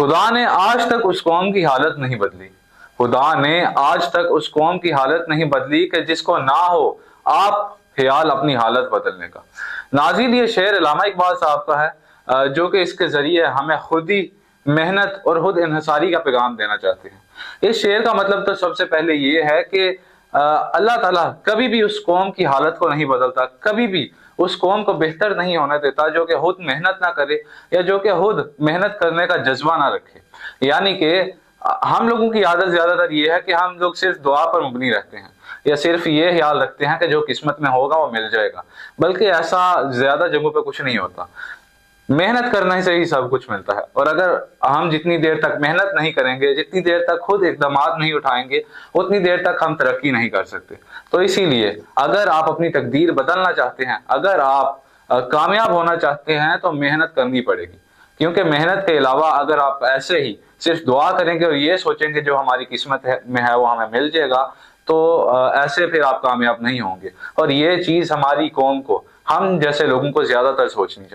خدا نے آج تک اس قوم کی حالت نہیں بدلی، خدا نے آج تک اس قوم کی حالت نہیں بدلی کہ جس کو نہ ہو آپ خیال اپنی حالت بدلنے کا۔ ناظرین، یہ شعر علامہ اقبال صاحب کا ہے، جو کہ اس کے ذریعے ہمیں خود ہی محنت اور خود انحصاری کا پیغام دینا چاہتے ہیں۔ اس شعر کا مطلب تو سب سے پہلے یہ ہے کہ اللہ تعالیٰ کبھی بھی اس قوم کی حالت کو نہیں بدلتا، کبھی بھی اس قوم کو بہتر نہیں ہونے دیتا جو کہ خود محنت نہ کرے یا جو کہ خود محنت کرنے کا جذبہ نہ رکھے۔ یعنی کہ ہم لوگوں کی عادت زیادہ تر یہ ہے کہ ہم لوگ صرف دعا پر مبنی رہتے ہیں، یا صرف یہ خیال رکھتے ہیں کہ جو قسمت میں ہوگا وہ مل جائے گا، بلکہ ایسا زیادہ جگہوں پہ کچھ نہیں ہوتا۔ محنت کرنے سے ہی سب کچھ ملتا ہے، اور اگر ہم جتنی دیر تک محنت نہیں کریں گے، جتنی دیر تک خود اقدامات نہیں اٹھائیں گے، اتنی دیر تک ہم ترقی نہیں کر سکتے۔ تو اسی لیے اگر آپ اپنی تقدیر بدلنا چاہتے ہیں، اگر آپ کامیاب ہونا چاہتے ہیں، تو محنت کرنی پڑے گی، کیونکہ محنت کے علاوہ اگر آپ ایسے ہی صرف دعا کریں گے اور یہ سوچیں گے جو ہماری قسمت میں ہے وہ ہمیں مل جائے گا، تو ایسے پھر آپ کامیاب نہیں ہوں گے۔ اور یہ چیز ہماری قوم کو، ہم جیسے لوگوں کو زیادہ تر سوچنی چاہیے۔